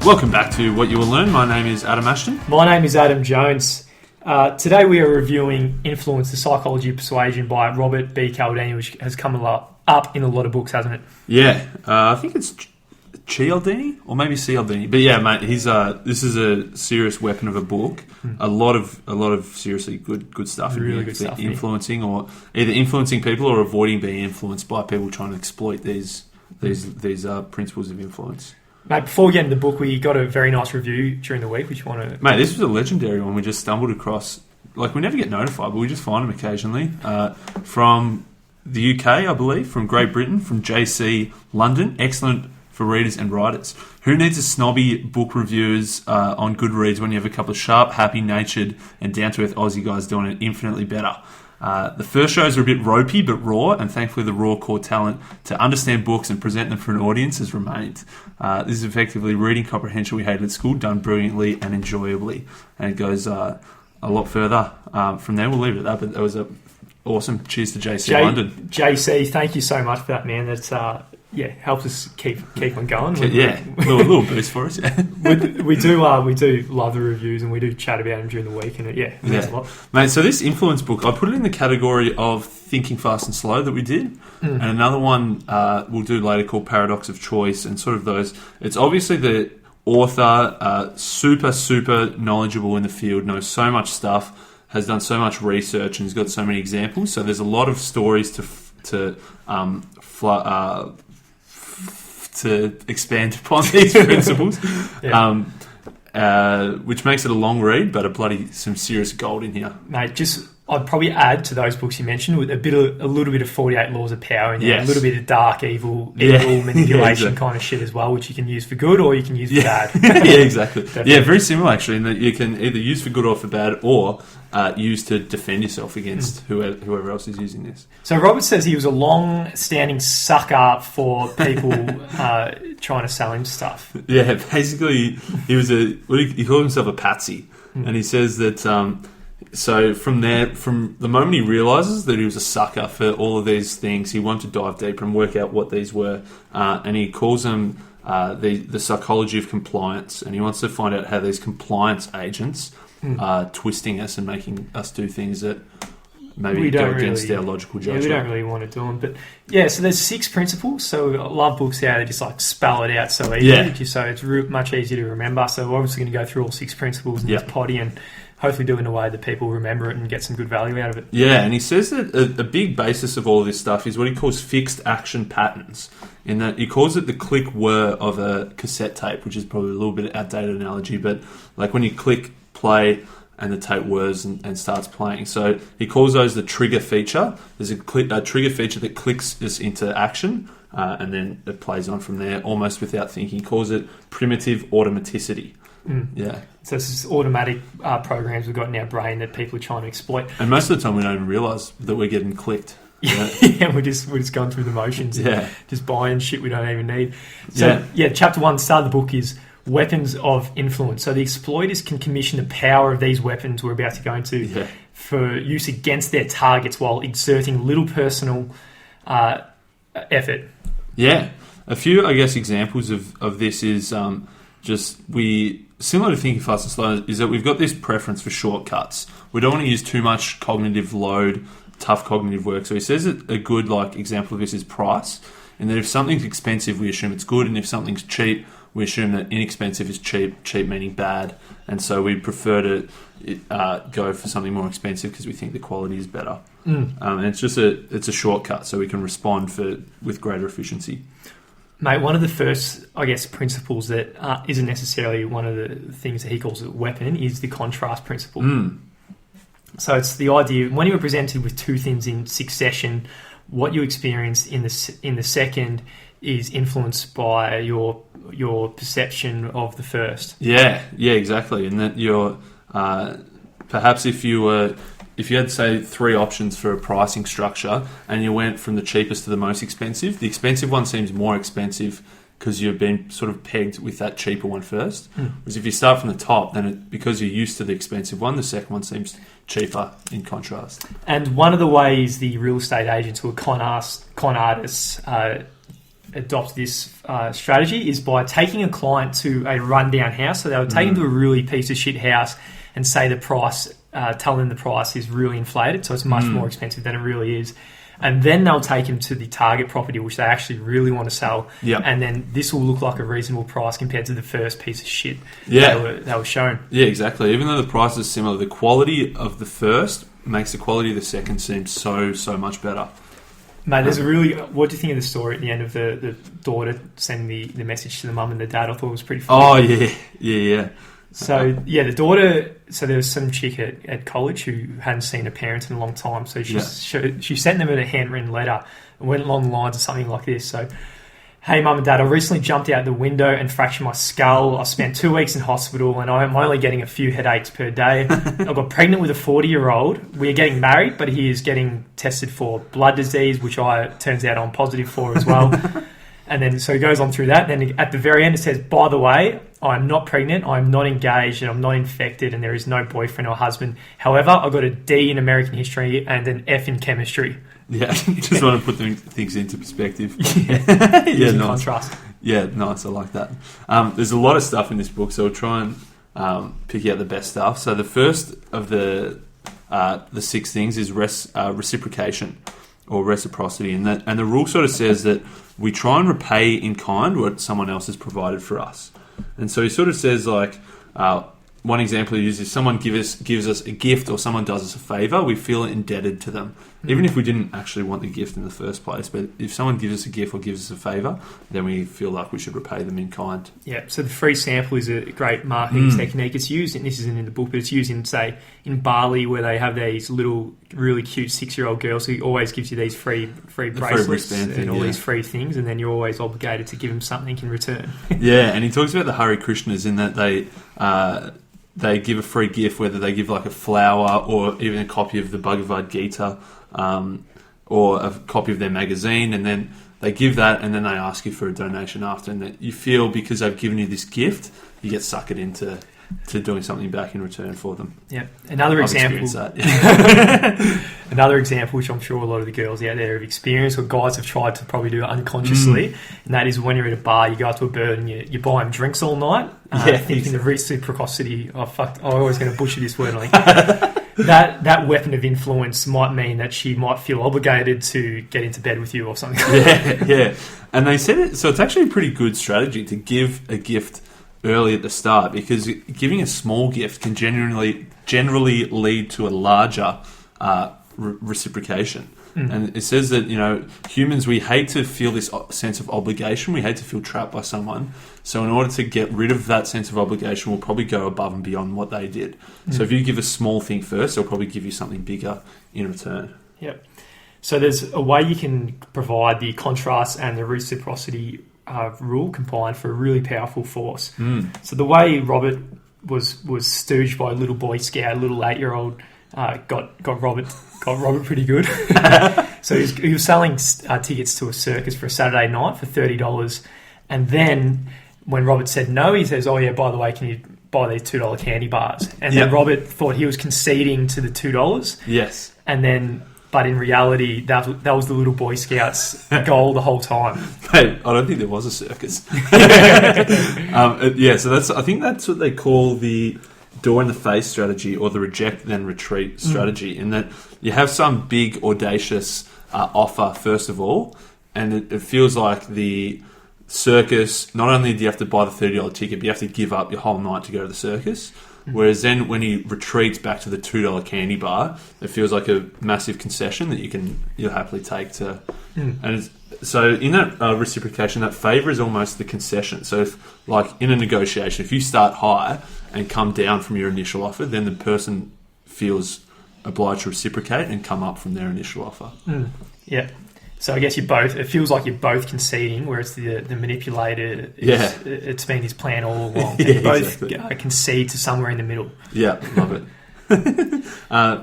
Welcome back to What You Will Learn. My name is Adam Ashton. My name is Adam Jones. Today we are reviewing Influence, the Psychology of Persuasion by Robert B. Cialdini, which has come up in a lot of books, hasn't it? Yeah, I think it's Cialdini or maybe Cialdini. But yeah, mate, this is a serious weapon of a book. A lot of seriously good stuff. Really in good here, stuff. Influencing or either influencing people or avoiding being influenced by people trying to exploit these principles of influence. Mate, before we get into the book, we got a very nice review during the week, which you want to... Mate, this was a legendary one we just stumbled across. Like, we never get notified, but we just find them occasionally. From the UK, I believe, from Great Britain, from JC London. Excellent for readers and writers. Who needs a snobby book reviewers on Goodreads when you have a couple of sharp, happy-natured and down-to-earth Aussie guys doing it infinitely better? The first shows are a bit ropey but raw, and thankfully the raw core talent to understand books and present them for an audience has remained. This is effectively reading comprehension we hated at school, done brilliantly and enjoyably. And it goes a lot further. From there, we'll leave it at that, but that was a awesome. Cheers to JC London. JC, thank you so much for that, man. That's helps us keep on going. Yeah, a little boost for us. we do love the reviews, and we do chat about them during the week, and it means a lot. Mate, so this influence book, I put it in the category of Thinking Fast and Slow that we did, and another one we'll do later called Paradox of Choice, and sort of those. It's obviously the author, super knowledgeable in the field, knows so much stuff, has done so much research, and has got so many examples. So there's a lot of stories to expand upon these principles, which makes it a long read, but some serious gold in here. Mate, I'd probably add to those books you mentioned with a little bit of 48 Laws of Power in there, yes. A little bit of dark, evil manipulation kind of shit as well, which you can use for good or you can use for bad. Yeah, exactly. Yeah, very similar actually, in that you can either use for good or for bad, or use to defend yourself against whoever else is using this. So Robert says he was a long-standing sucker for people trying to sell him stuff. Yeah, basically he called himself a patsy, and he says that. So from the moment he realises that he was a sucker for all of these things, he wanted to dive deeper and work out what these were, and he calls them the psychology of compliance, and he wants to find out how these compliance agents are twisting us and making us do things that maybe go against our logical judgment. Yeah, we don't really want to do them. But so there's 6 principles. So I love books how they just like spell it out so easily, so it's much easier to remember. So we're obviously going to go through all 6 principles in this potty and hopefully do it in a way that people remember it and get some good value out of it. Yeah, and he says that a big basis of all of this stuff is what he calls fixed action patterns. In that he calls it the click whir of a cassette tape, which is probably a little bit outdated analogy, but like when you click play and the tape whirs and starts playing. So he calls those the trigger feature. There's a trigger feature that clicks us into action, and then it plays on from there almost without thinking. He calls it primitive automaticity. Yeah. So it's just automatic programs we've got in our brain that people are trying to exploit. And most of the time we don't even realise that we're getting clicked. Yeah, we're just going through the motions. And just buying shit we don't even need. So chapter 1, the start of the book is weapons of influence. So the exploiters can commission the power of these weapons we're about to go into for use against their targets while exerting little personal effort. Yeah. A few, I guess, examples of this is similar to Thinking Fast and Slow, is that we've got this preference for shortcuts. We don't want to use too much cognitive load, tough cognitive work. So he says that a good example of this is price, and that if something's expensive, we assume it's good, and if something's cheap, we assume that inexpensive is cheap, cheap meaning bad, and so we prefer to go for something more expensive because we think the quality is better. And it's a shortcut, so we can respond with greater efficiency. Mate, one of the first, I guess, principles that isn't necessarily one of the things that he calls a weapon is the contrast principle. So it's the idea, when you are presented with 2 things in succession, what you experience in the second is influenced by your perception of the first. Yeah, exactly. And that you're perhaps if you had, say, 3 options for a pricing structure and you went from the cheapest to the most expensive, the expensive one seems more expensive because you've been sort of pegged with that cheaper one first. Whereas if you start from the top, then because you're used to the expensive one, the second one seems cheaper in contrast. And one of the ways the real estate agents who are con artists adopt this strategy is by taking a client to a rundown house. So they would take them to a really piece of shit house and say the price, tell them the price is really inflated, so it's much more expensive than it really is. And then they'll take them to the target property, which they actually really want to sell. Yep. And then this will look like a reasonable price compared to the first piece of shit Yeah. they were shown. Yeah, exactly. Even though the price is similar, the quality of the first makes the quality of the second seem so much better. Mate, there's a really... What do you think of the story at the end of the daughter sending the message to the mum and the dad? I thought it was pretty funny. Oh, yeah. So, the daughter... So there was some chick at college who hadn't seen her parents in a long time. So she sent them a handwritten letter and went along the lines of something like this. So, hey, mum and dad, I recently jumped out the window and fractured my skull. I spent 2 weeks in hospital and I'm only getting a few headaches per day. I got pregnant with a 40-year-old. We are getting married, but he is getting tested for blood disease, which turns out I'm positive for as well. And then so he goes on through that. Then at the very end it says, by the way, I'm not pregnant, I'm not engaged, and I'm not infected, and there is no boyfriend or husband. However, I got a D in American history and an F in chemistry. Yeah, just want to put things into perspective. Yeah, nice. Contrast. Yeah, nice. I like that. There's a lot of stuff in this book, so we'll try and pick out the best stuff. So the first of the 6 things is reciprocation or reciprocity, and the rule sort of says that we try and repay in kind what someone else has provided for us. And so he sort of says, like, one example he uses: someone gives us a gift or someone does us a favour, we feel indebted to them, even if we didn't actually want the gift in the first place. But if someone gives us a gift or gives us a favour, then we feel like we should repay them in kind. Yeah, so the free sample is a great marketing technique. It's used, and this isn't in the book, but it's used in, say, in Bali, where they have these little, really cute 6-year-old girls who always gives you these free bracelets and all these free things, and then you're always obligated to give them something in return. Yeah, and he talks about the Hare Krishnas in that they give a free gift, whether they give like a flower or even a copy of the Bhagavad Gita or a copy of their magazine, and then they give that and then they ask you for a donation after, and that you feel because they've given you this gift, you get suckered into doing something back in return for them. Yeah. Another example, which I'm sure a lot of the girls out there have experienced, or guys have tried to probably do unconsciously, and that is when you're at a bar, you go up to a bird and you buy them drinks all night, thinking the reciprocity. I'm always going to butcher this word. I think that weapon of influence might mean that she might feel obligated to get into bed with you or something. Yeah. And they said it, so it's actually a pretty good strategy to give a gift early at the start, because giving a small gift can generally lead to a larger reciprocation. And it says that, humans, we hate to feel this sense of obligation. We hate to feel trapped by someone. So in order to get rid of that sense of obligation, we'll probably go above and beyond what they did. So if you give a small thing first, they'll probably give you something bigger in return. Yep. So there's a way you can provide the contrast and the reciprocity rule combined for a really powerful force. So the way Robert was stooged by a little Boy Scout, a little 8-year-old, got Robert pretty good. So he was selling tickets to a circus for a Saturday night for $30, and then when Robert said no, he says, "Oh yeah, by the way, can you buy these $2 candy bars?" And then Robert thought he was conceding to the $2. Yes, and then. But in reality, that was the little Boy Scouts' goal the whole time. Hey, I don't think there was a circus. So I think that's what they call the door in the face strategy, or the reject then retreat strategy, in that you have some big audacious offer first of all, and it feels like the circus, not only do you have to buy the $30 ticket, but you have to give up your whole night to go to the circus. Whereas then when he retreats back to the $2 candy bar, it feels like a massive concession that you'll happily take to. And so in that reciprocation, that favour is almost the concession. So if, like in a negotiation, if you start high and come down from your initial offer, then the person feels obliged to reciprocate and come up from their initial offer. Yeah. So I guess it feels like you're both conceding, whereas the manipulator, it's been his plan all along. You both concede to somewhere in the middle. Yeah, love it.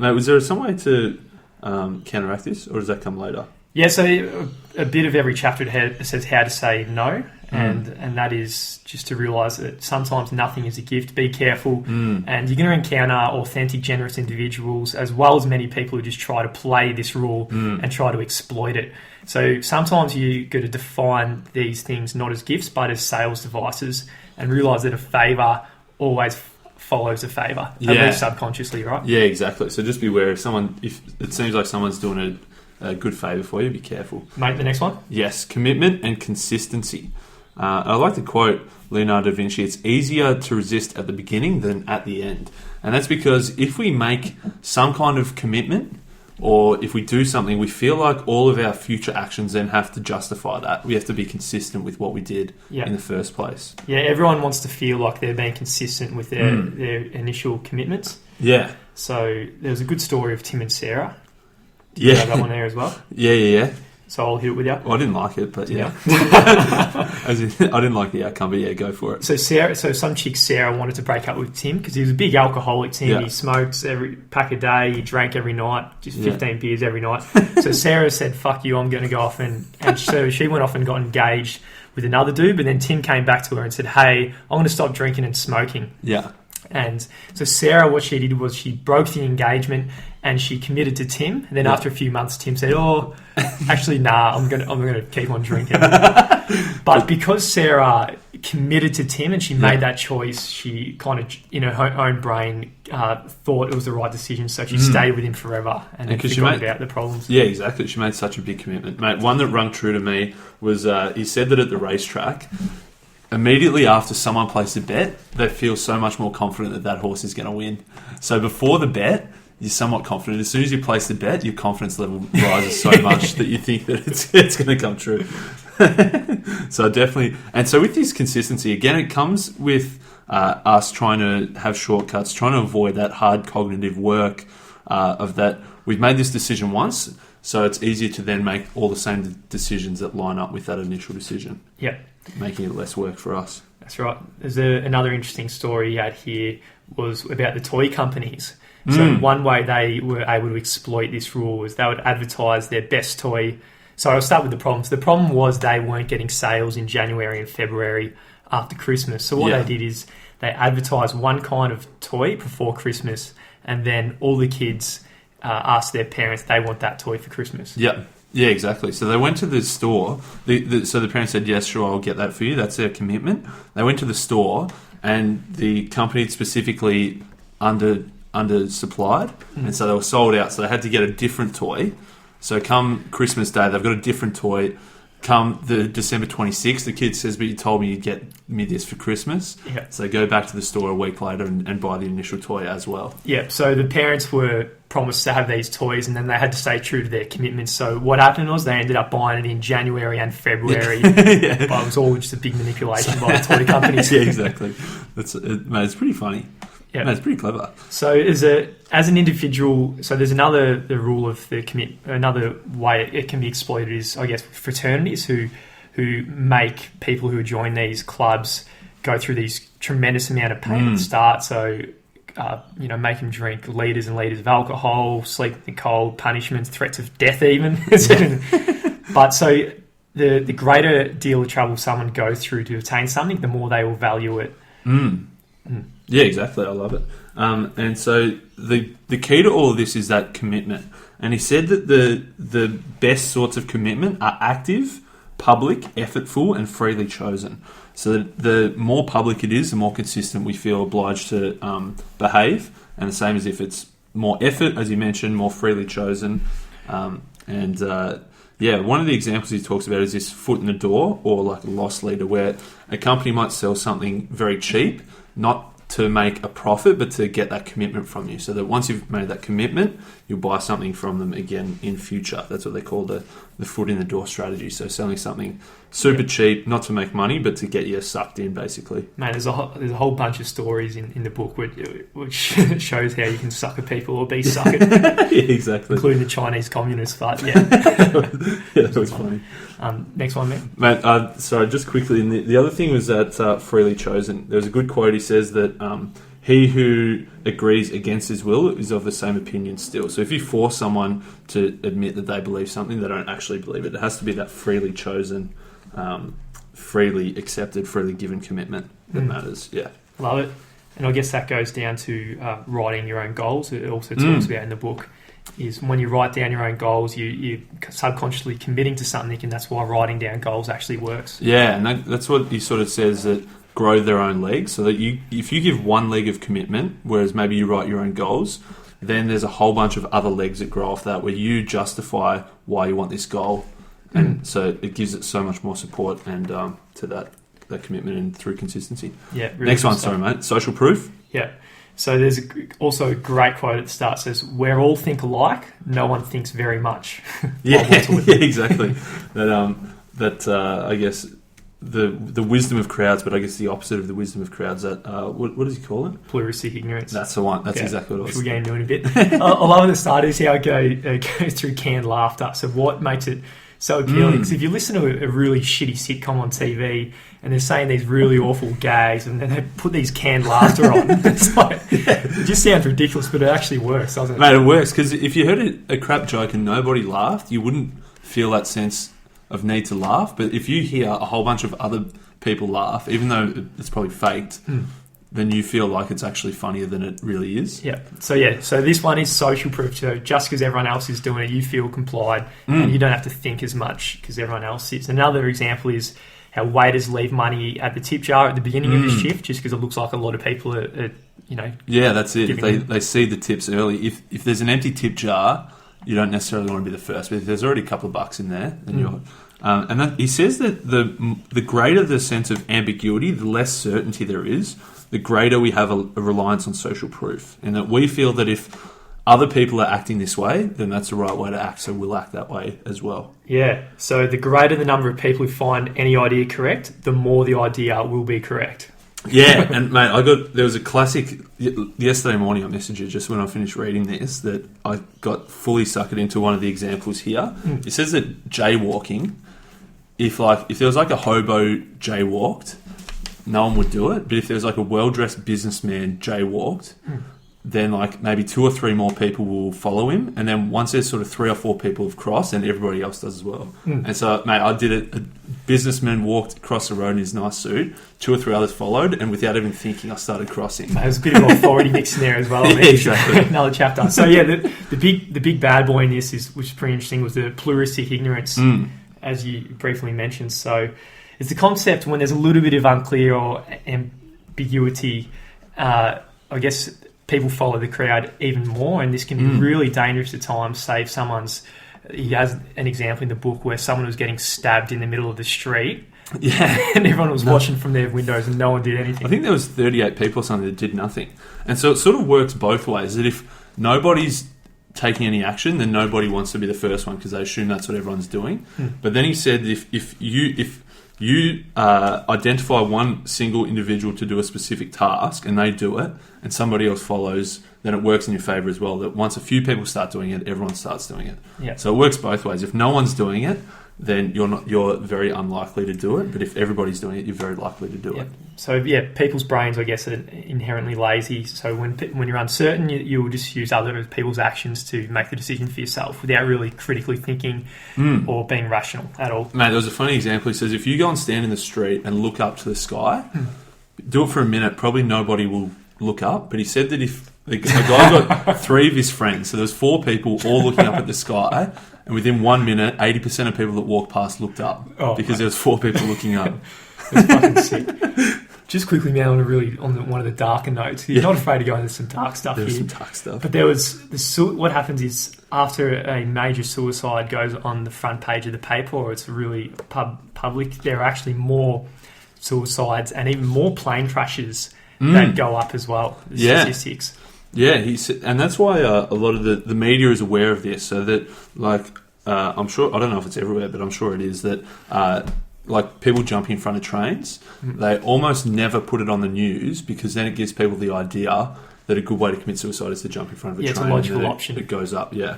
Mate, was there some way to counteract this, or does that come later? Yeah, so a bit of every chapter says how to say no, and that is just to realise that sometimes nothing is a gift. Be careful, and you're going to encounter authentic, generous individuals as well as many people who just try to play this rule and try to exploit it. So sometimes you got to define these things not as gifts but as sales devices, and realise that a favour always follows a favour, at least subconsciously, right? Yeah, exactly. So just beware if it seems like someone's doing a good favour for you, be careful. Mate, the next one? Yes, commitment and consistency. I like to quote Leonardo da Vinci, it's easier to resist at the beginning than at the end. And that's because if we make some kind of commitment, or if we do something, we feel like all of our future actions then have to justify that. We have to be consistent with what we did in the first place. Yeah, everyone wants to feel like they're being consistent with their initial commitments. Yeah. So there was a good story of Tim and Sarah. Did you have that one there as well? Yeah. So I'll hit it with you. Well, I didn't like it, but yeah. I didn't like the outcome, but yeah, go for it. So some chick, Sarah, wanted to break up with Tim because he was a big alcoholic. Tim, he smoked every pack a day, he drank every night, just 15 beers every night. So Sarah said, "Fuck you, I'm going to go off," and so she went off and got engaged with another dude. But then Tim came back to her and said, "Hey, I'm going to stop drinking and smoking." Yeah. And so Sarah, what she did was she broke the engagement and she committed to Tim. And then after a few months, Tim said, "Oh, actually, nah, I'm gonna keep on drinking." But because Sarah committed to Tim and she made that choice, she kind of, in her own brain, thought it was the right decision. So she stayed with him forever and then forgot about the problems. Yeah, exactly. She made such a big commitment, mate. One that rung true to me was he said that at the racetrack, immediately after someone placed a bet, they feel so much more confident that horse is going to win. So before the bet, you're somewhat confident. As soon as you place the bet, your confidence level rises so much that you think that it's going to come true. So definitely, and so with this consistency, again, it comes with us trying to have shortcuts, trying to avoid that hard cognitive work of that. We've made this decision once, so it's easier to then make all the same decisions that line up with that initial decision. Yeah. Making it less work for us. That's right. There's another interesting story you had here was about the toy companies. So one way they were able to exploit this rule was they would advertise their best toy. So I'll start with the problems. The problem was they weren't getting sales in January and February after Christmas. So what they did is they advertised one kind of toy before Christmas, and then all the kids asked their parents they want that toy for Christmas. Yeah. Yeah, exactly. So they went to the store. So the parents said, "Yes, sure, I'll get that for you." That's their commitment. They went to the store, and the company specifically undersupplied, and so they were sold out. So they had to get a different toy. So come Christmas Day, they've got a different toy. Come the December 26th, the kid says, "But you told me you'd get me this for Christmas." Yeah. So they go back to the store a week later and buy the initial toy as well. Yeah, so the parents were promised to have these toys, and then they had to stay true to their commitments. So what happened was they ended up buying it in January and February. But it was all just a big manipulation by the toy companies. Yeah, exactly. Mate, it's pretty funny. Yeah, no, it's pretty clever. So as an individual, so there's the rule of the another way it can be exploited is, I guess, fraternities who make people who join these clubs go through these tremendous amount of pain at the start. So make them drink litres and litres of alcohol, sleep in the cold, punishments, threats of death even. But so the greater deal of trouble someone goes through to obtain something, the more they will value it. Yeah, exactly. I love it. And so the key to all of this is that commitment. And he said that the best sorts of commitment are active, public, effortful, and freely chosen. So the more public it is, the more consistent we feel obliged to behave. And the same as if it's more effort, as you mentioned, more freely chosen. One of the examples he talks about is this foot in the door, or like a loss leader, where a company might sell something very cheap, not to make a profit, but to get that commitment from you. So that once you've made that commitment, you'll buy something from them again in future. That's what they call the foot in the door strategy. So selling something super cheap, not to make money, but to get you sucked in, basically. Man, there's a whole bunch of stories in the book which shows how you can sucker people or be suckered. Yeah, exactly. Including the Chinese communists, but yeah. Yeah, that was funny. Next one, mate. Mate, sorry, just quickly, the other thing was that freely chosen. There's a good quote. He says that he who agrees against his will is of the same opinion still. So if you force someone to admit that they believe something, they don't actually believe it. It has to be that freely chosen, freely accepted, freely given commitment that matters. Yeah. Love it. And I guess that goes down to writing your own goals. It also talks about in the book is when you write down your own goals, you're subconsciously committing to something, and that's why writing down goals actually works. Yeah, and that's what he sort of says, that grow their own legs, so that if you give one leg of commitment, whereas maybe you write your own goals, then there's a whole bunch of other legs that grow off that, where you justify why you want this goal, and so it gives it so much more support and to that commitment and through consistency. Yeah. Really Next one, sorry mate, social proof. Yeah. So there's also a great quote at the start, says, "Where all think alike, no one thinks very much." Yeah, exactly. That I guess the wisdom of crowds, but I guess the opposite of the wisdom of crowds. That what does he call it? Pluralistic ignorance. That's the one. That's exactly what it was. We'll get into it in a bit. I love at the start is how it goes through canned laughter. So what makes it so appealing? Because if you listen to a really shitty sitcom on TV and they're saying these really awful gags and then they put these canned laughter on, it's like, it just sounds ridiculous, but it actually works, doesn't it? Mate, it works, because if you heard a crap joke and nobody laughed, you wouldn't feel that sense of need to laugh. But if you hear a whole bunch of other people laugh, even though it's probably faked, then you feel like it's actually funnier than it really is. Yeah. So this one is social proof. So just because everyone else is doing it, you feel complied, and you don't have to think as much because everyone else is. Another example is how waiters leave money at the tip jar at the beginning of the shift, just because it looks like a lot of people are Yeah, that's it. If they see the tips early. If there's an empty tip jar, you don't necessarily want to be the first. But if there's already a couple of bucks in there, then you're... and that, he says that the greater the sense of ambiguity, the less certainty there is, the greater we have a reliance on social proof. And that we feel that if other people are acting this way, then that's the right way to act, so we'll act that way as well. Yeah, so the greater the number of people who find any idea correct, the more the idea will be correct. Yeah, and mate, there was a classic yesterday morning. I messaged you just when I finished reading this that I got fully suckered into one of the examples here. It says that jaywalking, if there was like a hobo jaywalked, no one would do it. But if there was like a well-dressed businessman jaywalked, then like maybe 2 or 3 more people will follow him. And then once there's sort of 3 or 4 people have crossed, then everybody else does as well. And so, mate, I did it. A businessman walked across the road in his nice suit. 2 or 3 others followed. And without even thinking, I started crossing. There's a bit of authority mixed in there as well. Yeah, exactly. Another chapter. So, yeah, the big bad boy in this, which is pretty interesting, was the pluralistic ignorance, as you briefly mentioned. So it's the concept when there's a little bit of unclear or ambiguity, I guess people follow the crowd even more, and this can be really dangerous at times. Say if he has an example in the book where someone was getting stabbed in the middle of the street, and everyone was watching from their windows and no one did anything. I think there was 38 people or something that did nothing. And so it sort of works both ways, that if nobody's taking any action, then nobody wants to be the first one because they assume that's what everyone's doing. But then he said if you identify one single individual to do a specific task and they do it and somebody else follows, then it works in your favour as well. That once a few people start doing it, everyone starts doing it. Yeah. So it works both ways. If no one's doing it, then you're very unlikely to do it. But if everybody's doing it, you're very likely to do it. So people's brains, I guess, are inherently lazy. So when you're uncertain, you will just use other people's actions to make the decision for yourself without really critically thinking or being rational at all. Mate, there was a funny example. He says if you go and stand in the street and look up to the sky, do it for a minute, probably nobody will look up. But he said that if the guy got 3 of his friends, so there's 4 people all looking up at the sky, and within 1 minute, 80% of people that walked past looked up because there was 4 people looking up. It's fucking sick. Just quickly now on one of the darker notes. You're not afraid to go into some dark stuff here. There's some dark stuff. But there was what happens is after a major suicide goes on the front page of the paper, or it's really public, there are actually more suicides and even more plane crashes that go up as well. The statistics. Yeah, and that's why a lot of the media is aware of this, so that I'm sure, I don't know if it's everywhere, but I'm sure it is, that like people jumping in front of trains, they almost never put it on the news because then it gives people the idea that a good way to commit suicide is to jump in front of a train. It's a logical option. It goes up, yeah.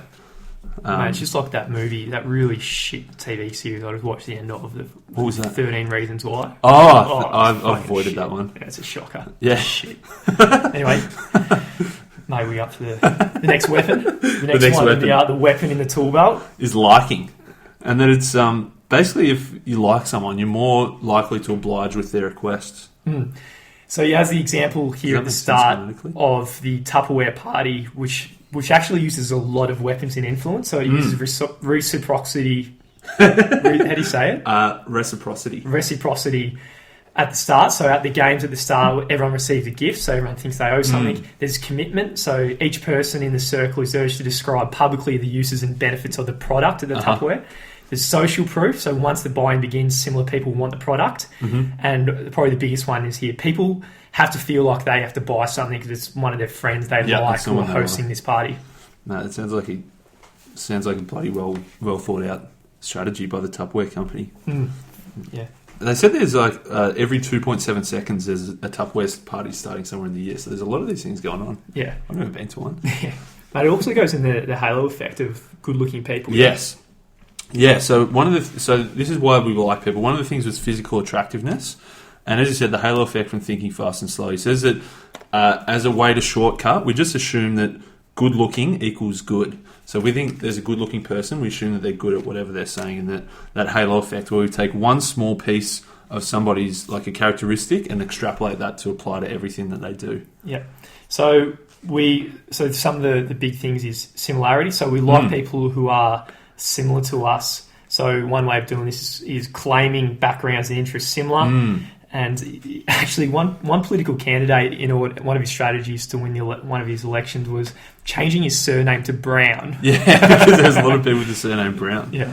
Mate, it's just like that movie, that really shit TV series I just watched the end of. What was that? 13 Reasons Why. I've avoided that one. Yeah, it's a shocker. Yeah. Shit. Anyway, mate, we up to the next weapon. The next one weapon. The weapon in the tool belt is liking. And then it's basically if you like someone, you're more likely to oblige with their requests. So he has the example here at the start of the Tupperware party, which actually uses a lot of weapons in influence. So it uses reciprocity. How do you say it? Reciprocity. Reciprocity at the start. So at the games at the start, everyone receives a gift, so everyone thinks they owe something. There's commitment. So each person in the circle is urged to describe publicly the uses and benefits of the product of the Tupperware. There's social proof. So once the buying begins, similar people want the product. And probably the biggest one is here. People have to feel like they have to buy something because it's one of their friends they like who are hosting this party. No, it sounds like a bloody well thought out strategy by the Tupperware company. Yeah. They said there's like every 2.7 seconds there's a Tupperware party starting somewhere in the year. So there's a lot of these things going on. Yeah. I've never been to one. Yeah. But it also goes in the halo effect of good-looking people. Yes. Yeah, so this is why we like people. One of the things was physical attractiveness, and as you said, the halo effect from thinking fast and slow. He says that as a way to shortcut, we just assume that good looking equals good. So we think there's a good looking person, we assume that they're good at whatever they're saying, and that halo effect where we take one small piece of somebody's like a characteristic and extrapolate that to apply to everything that they do. Yeah. So some of the big things is similarity. So we like people who are similar to us. So one way of doing this is claiming backgrounds and interests similar. And actually, one political candidate in one of his strategies to win one of his elections was changing his surname to Brown. Yeah, because there's a lot of people with the surname Brown. Yeah.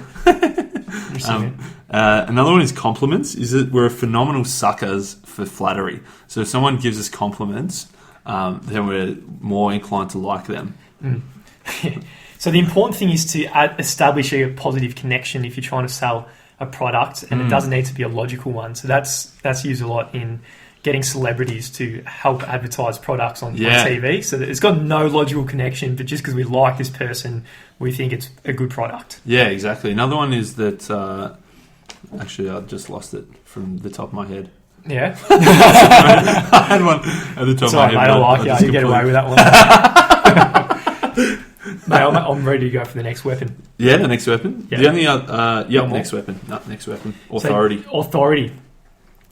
Another one is compliments. Is that we're phenomenal suckers for flattery. So if someone gives us compliments, then we're more inclined to like them. So the important thing is to establish a positive connection if you're trying to sell a product, and it doesn't need to be a logical one. So that's used a lot in getting celebrities to help advertise products on TV. So that it's got no logical connection, but just because we like this person, we think it's a good product. Yeah, exactly. Another one is that... actually, I just lost it from the top of my head. Yeah? I had one at the top of my head. Mate, I like you. You get away with that one. Mate, I'm ready to go for the next weapon. Yeah, the next weapon. Yeah. The only next weapon. No, next weapon. Authority. So, authority.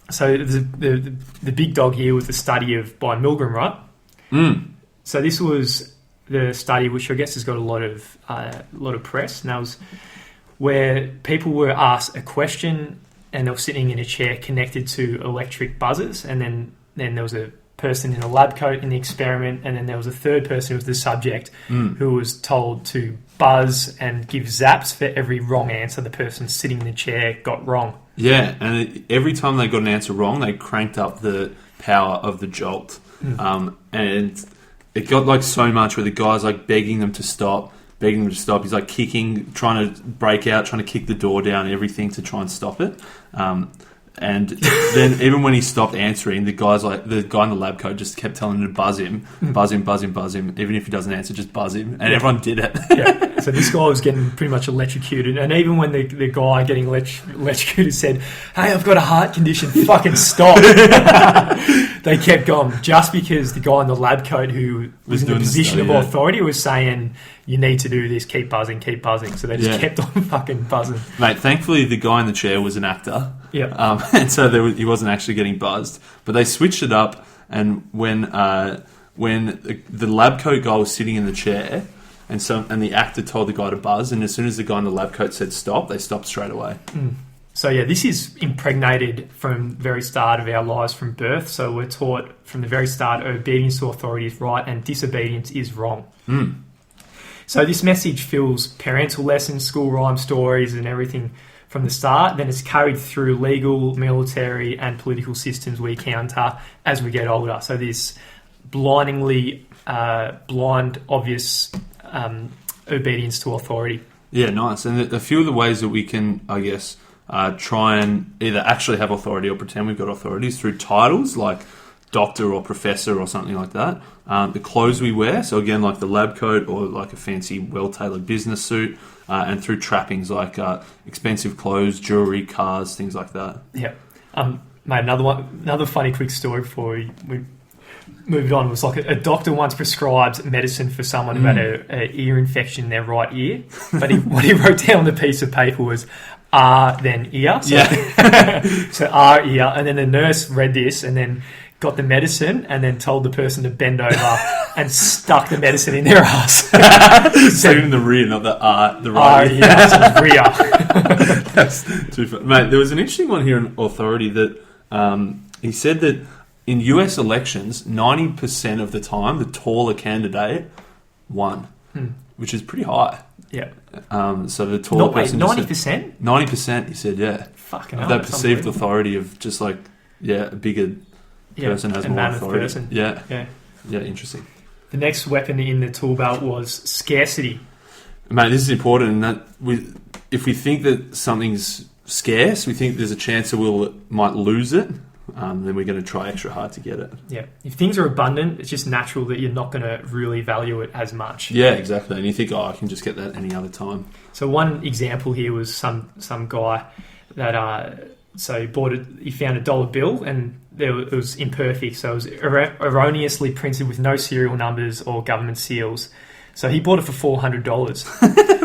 So the big dog here was the study by Milgram, right? So this was the study, which I guess has got a lot of press, and that was where people were asked a question, and they were sitting in a chair connected to electric buzzers, and then there was a person in a lab coat in the experiment, and then there was a third person who was the subject who was told to buzz and give zaps for every wrong answer the person sitting in the chair got wrong. Yeah, and every time they got an answer wrong, they cranked up the power of the jolt. And it got like so much where the guy's like begging them to stop. He's like kicking, trying to break out, trying to kick the door down, everything to try and stop it. And then even when he stopped answering, the guy in the lab coat just kept telling him to buzz him. Even if he doesn't answer, just buzz him. And everyone did it. Yeah. So this guy was getting pretty much electrocuted. And even when the guy getting electrocuted said, "Hey, I've got a heart condition, fucking stop." They kept going just because the guy in the lab coat who was in the position of authority was saying, "You need to do this, keep buzzing. So they just kept on fucking buzzing. Mate, thankfully the guy in the chair was an actor. Yeah. And so he wasn't actually getting buzzed. But they switched it up, and when the lab coat guy was sitting in the chair, and the actor told the guy to buzz, and as soon as the guy in the lab coat said stop, they stopped straight away. So yeah, this is impregnated from the very start of our lives from birth. So we're taught from the very start obedience to authority is right and disobedience is wrong. So this message fills parental lessons, school rhyme stories and everything from the start. Then it's carried through legal, military and political systems we encounter as we get older. So this blindingly blind, obvious obedience to authority. Yeah, nice. And a few of the ways that we can, I guess, try and either actually have authority or pretend we've got authority is through titles like doctor or professor or something like that. The clothes we wear, so again, like the lab coat or like a fancy, well-tailored business suit, and through trappings like expensive clothes, jewelry, cars, things like that. Yeah. Mate, another funny quick story before we moved on was like a doctor once prescribed medicine for someone who had an ear infection in their right ear, but what he wrote down on the piece of paper was R then ear. So, so R ear, and then the nurse read this and then got the medicine and then told the person to bend over and stuck the medicine in their ass. So in the rear, not the the R right ear. ear, so it's rear. That's too funny. Mate, there was an interesting one here in Authority that he said that in US elections, 90% of the time, the taller candidate won, which is pretty high. Yeah. So the taller person... 90%? 90%, he said, yeah. Fucking hell. That perceived authority of just like, a bigger person has more authority. Person. Yeah, interesting. The next weapon in the tool belt was scarcity. Mate, this is important in that if we think that something's scarce, we think there's a chance that we might lose it, then we're going to try extra hard to get it. Yeah. If things are abundant, it's just natural that you're not going to really value it as much. Yeah, exactly. And you think, I can just get that any other time. So one example here was some guy that so he found a dollar bill and it was imperfect. So it was erroneously printed with no serial numbers or government seals. So he bought it for $400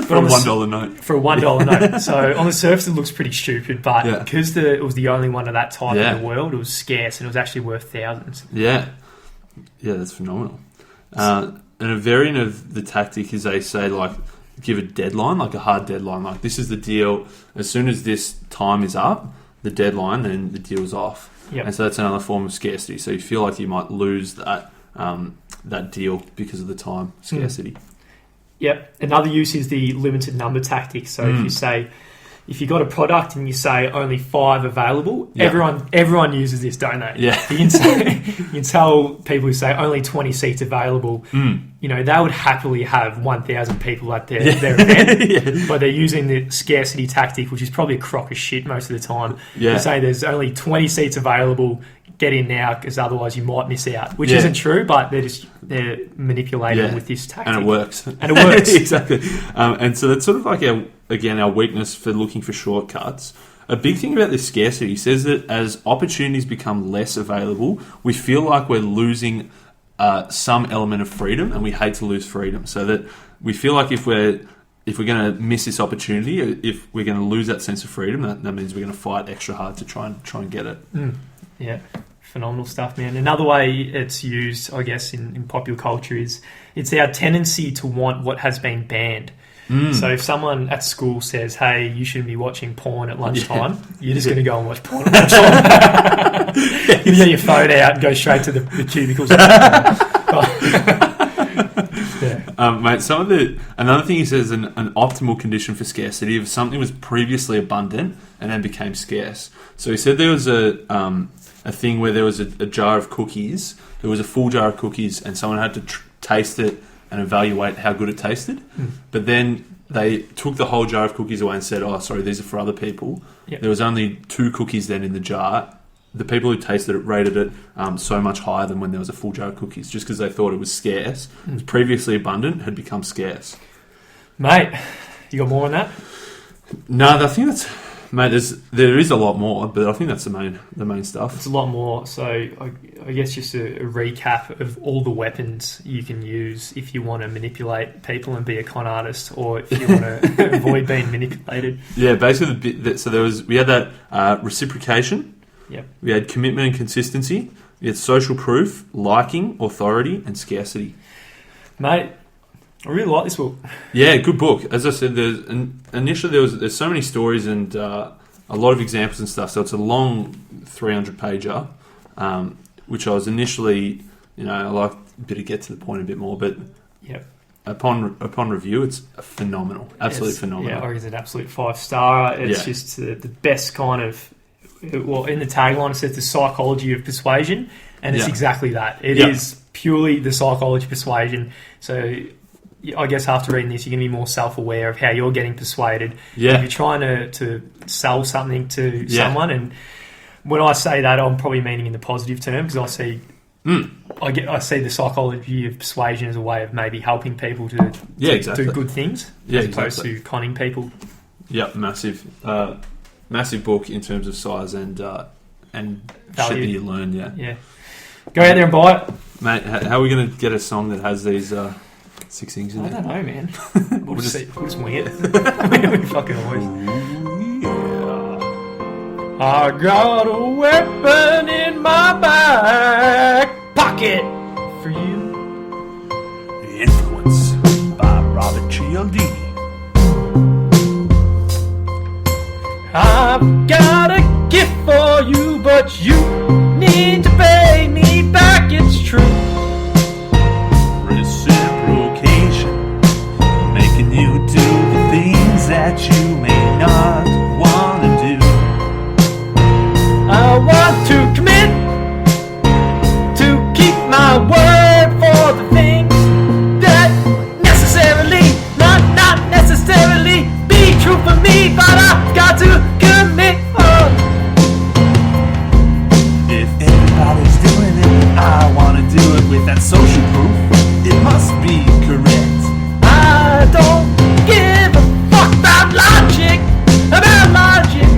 for a $1 note. For a $1 note. So on the surface, it looks pretty stupid, but because it was the only one of that type in the world, it was scarce and it was actually worth thousands. Yeah, that's phenomenal. And a variant of the tactic is they say like give a deadline, like a hard deadline, like this is the deal. As soon as this time is up, the deadline, then the deal's off. Yep. And so that's another form of scarcity. So you feel like you might lose that deal because of the time scarcity. Yep. Another use is the limited number tactic. So if you got a product and you say only 5 available, everyone uses this, don't they? Yeah. You can tell people who say only 20 seats available, they would happily have 1,000 people at their event, but they're using the scarcity tactic, which is probably a crock of shit most of the time. Yeah. They say there's only 20 seats available, get in now because otherwise you might miss out, which isn't true, but they're manipulating with this tactic. And it works. Exactly. And so that's sort of like our weakness for looking for shortcuts. A big thing about this scarcity says that as opportunities become less available, we feel like we're losing some element of freedom, and we hate to lose freedom. So that we feel like if we're going to miss this opportunity, if we're going to lose that sense of freedom, that means we're going to fight extra hard to try and get it. Yeah, phenomenal stuff, man. Another way it's used, I guess, in popular culture is it's our tendency to want what has been banned. So if someone at school says, hey, you shouldn't be watching porn at lunchtime, you're just going to go and watch porn at lunchtime. You get your phone out and go straight to the cubicles. Mate, another thing he says an optimal condition for scarcity if something was previously abundant and then became scarce. So he said there was a thing where there was a jar of cookies. There was a full jar of cookies and someone had to taste it and evaluate how good it tasted. But then they took the whole jar of cookies away and said, oh, sorry, these are for other people. Yep. There was only 2 cookies then in the jar. The people who tasted it rated it so much higher than when there was a full jar of cookies, just because they thought it was scarce. It was previously abundant, had become scarce. Mate, you got more on that? No, I think that's... Mate, there is a lot more, but I think that's the main stuff. It's a lot more. So I guess just a recap of all the weapons you can use if you want to manipulate people and be a con artist, or if you want to avoid being manipulated. Yeah, basically, we had that reciprocation. Yep. We had commitment and consistency. We had social proof, liking, authority, and scarcity. Mate, I really like this book. Yeah, good book. As I said, initially there's so many stories and a lot of examples and stuff. So it's a long 300-pager, which I was initially, I like a bit to get to the point a bit more. But upon review, it's phenomenal, absolutely phenomenal. Yeah, I think it's an absolute 5-star. It's just the best kind of. Well, in the tagline it says the psychology of persuasion, and it's exactly that. It is purely the psychology of persuasion. So I guess after reading this, you're going to be more self-aware of how you're getting persuaded. Yeah. If you're trying to sell something to someone, and when I say that, I'm probably meaning in the positive term, because I see I see the psychology of persuasion as a way of maybe helping people to exactly. do good things, Yeah, as opposed exactly. to conning people. Yep, massive book in terms of size and Value. shit that you learn. Yeah. Go out there and buy it. Mate, how are we going to get a song that has these 6 things in I it? don't know, man. We'll just wing it. We fucking always. I got a weapon in my back pocket for you. The Influence by Robert Cialdini. I've got a gift for you, but you need to pay me back, it's true. Reciprocation, making you do the things that you may not want to do. I want to commit to keep my word for the things that necessarily, not necessarily be true for me, but I've got to commit. If everybody's doing it, I want to do it with that social proof. It must be correct. I don't give a fuck about logic, about logic.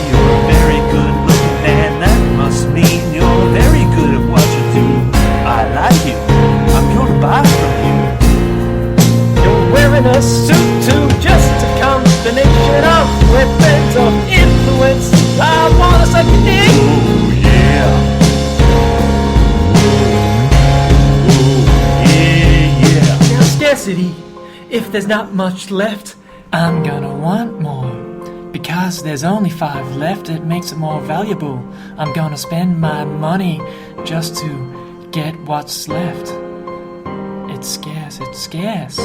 You're a very good looking man. That must mean you're very good at what you do. I like you. I'm going to buy from you. You're wearing a suit too, just a combination of weapons of influence. I wanna suck your dick. Oh yeah. Oh yeah. Now scarcity, if there's not much left, I'm gonna want more. Because there's only 5 left, it makes it more valuable. I'm gonna spend my money just to get what's left. It's scarce, it's scarce.